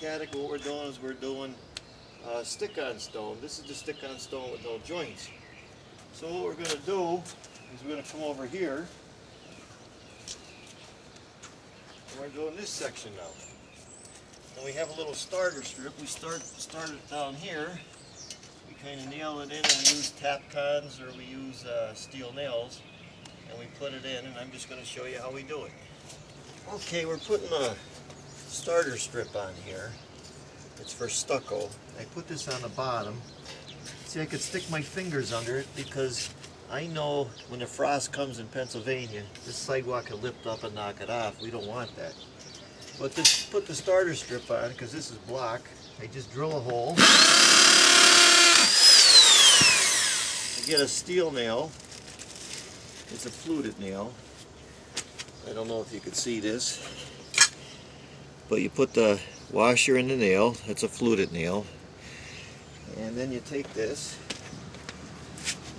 Haduck, what we're doing is we're doing stick-on stone. This is the stick-on stone with no joints. So what we're going to do is we're going to come over here. And we're doing this section now. And we have a little starter strip. We start it down here. We kind of nail it in, and we use Tapcons or we use steel nails, and we put it in. And I'm just going to show you how we do it. Okay, we're putting a starter strip on here. It's for stucco. I put this on the bottom. See, I could stick my fingers under it because I know when the frost comes in Pennsylvania, this sidewalk can lift up and knock it off. We don't want that. But to put the starter strip on, because this is block, I just drill a hole. I get a steel nail. It's a fluted nail. I don't know if you can see this. But you put the washer in the nail, that's a fluted nail, and then you take this,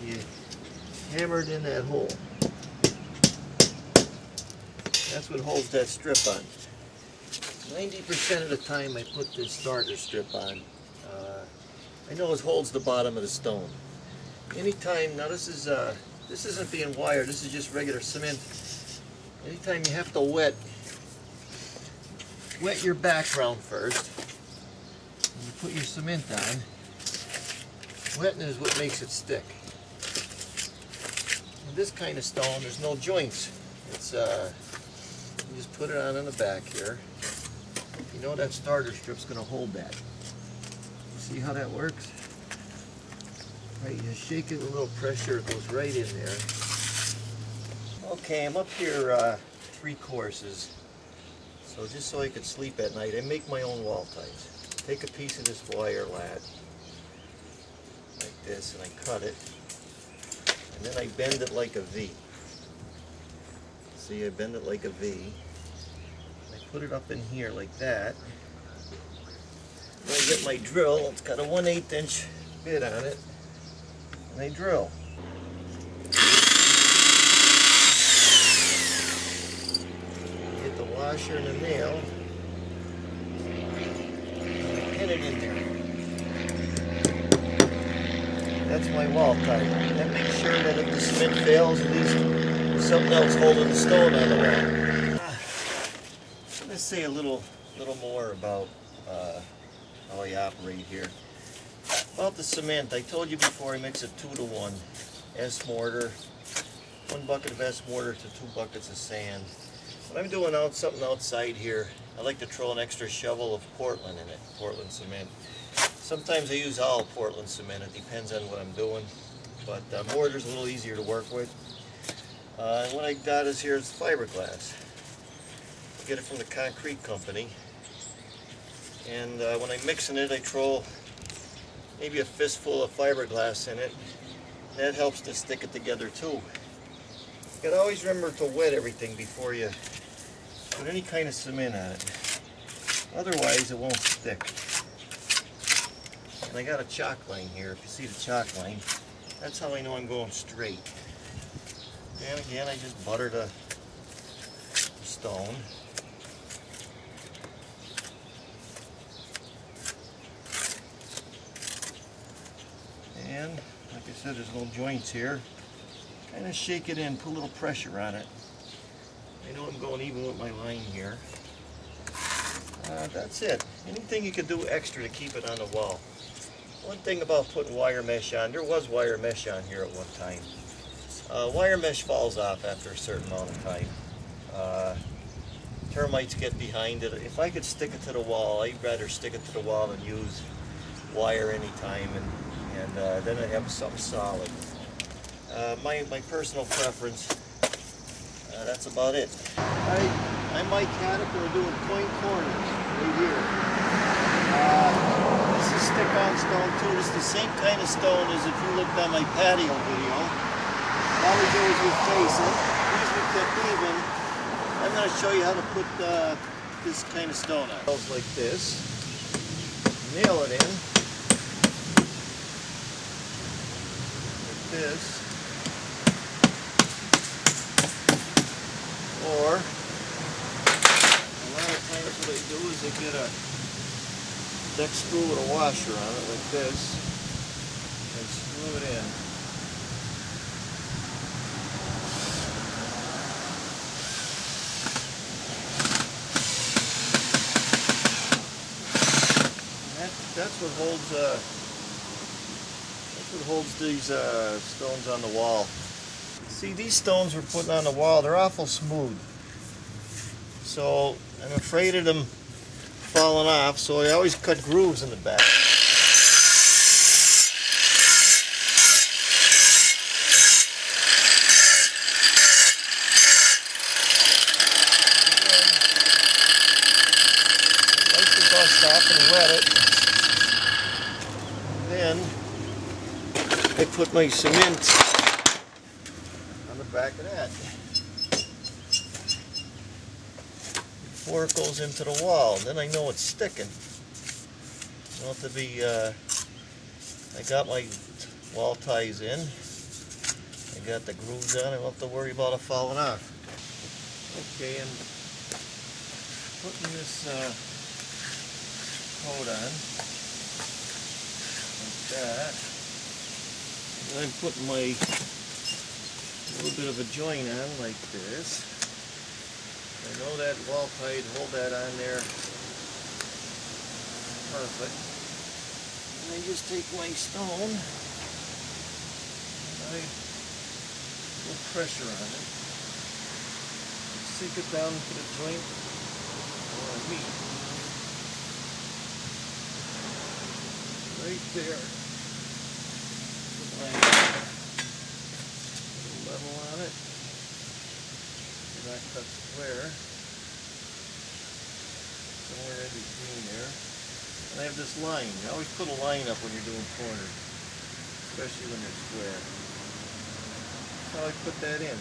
you hammer it in that hole. That's what holds that strip on. 90% of the time I put this starter strip on, I know it holds the bottom of the stone. Anytime, now this isn't being wired, this is just regular cement. Anytime you have to wet your background first. And you put your cement on. Wetting is what makes it stick. And this kind of stone, there's no joints. It's you just put it on in the back here. You know that starter strip's going to hold that. You see how that works? Right, you shake it with a little pressure, it goes right in there. Okay, I'm up here 3 courses. So just so I could sleep at night, I make my own wall ties. Take a piece of this wire lat, like this, and I cut it. And then I bend it like a V. See, I bend it like a V. I put it up in here like that. Then I get my drill, it's got a 1/8 inch bit on it, and I drill. Washer and a nail, and I pin it in there. That's my wall tie. That makes sure that if the cement fails, at least there's something else holding the stone on the wall. Let's say a little more about how I operate here. About the cement, I told you before I mix it 2 to 1. S mortar, 1 bucket of S mortar to 2 buckets of sand. When I'm doing something outside here, I like to throw an extra shovel of Portland in it, Portland cement. Sometimes I use all Portland cement, it depends on what I'm doing, but mortar's a little easier to work with. And what I got is here is fiberglass. I get it from the concrete company, and when I'm mixing it, I throw maybe a fistful of fiberglass in it. That helps to stick it together too. You gotta always remember to wet everything before you put any kind of cement on it. Otherwise it won't stick. And I got a chalk line here. If you see the chalk line, that's how I know I'm going straight. And again, I just butter the stone. And like I said, there's no joints here. Kind of shake it in, put a little pressure on it. I know I'm going even with my line here. That's it. Anything you can do extra to keep it on the wall. One thing about putting wire mesh on, there was wire mesh on here at one time. Wire mesh falls off after a certain amount of time. Termites get behind it. If I could stick it to the wall, I'd rather stick it to the wall than use wire anytime, and then I have something solid. My personal preference, that's about it. I'm Mike Haduck, and we're doing point corners right here. This is stick-on stone too. This is the same kind of stone as if you looked on my patio video. All we do is we face it. These we kept even. I'm going to show you how to put this kind of stone on. Like this. Nail it in. Like this. Or a lot of times what I do is I get a deck screw with a washer on it like this and screw it in. That's what holds these stones on the wall. See, these stones we're putting on the wall, they're awful smooth. So I'm afraid of them falling off, so I always cut grooves in the back. Wipe the dust off and wet it. Then I put my cement on the back of that before it goes into the wall. Then I know it's sticking. I don't have to be, I got my wall ties in. I got the grooves on. I don't have to worry about it falling off. Okay, and putting this coat on. That. And I'm putting my little bit of a joint on like this. I know that wall tie, hold that on there perfect. And I just take my stone and I put pressure on it. Sink it down into the joint where I meet. Right there. Put my level on it. So that cuts square. Somewhere in between there. And I have this line. You always put a line up when you're doing corners. Especially when they're square. That's how I put that in.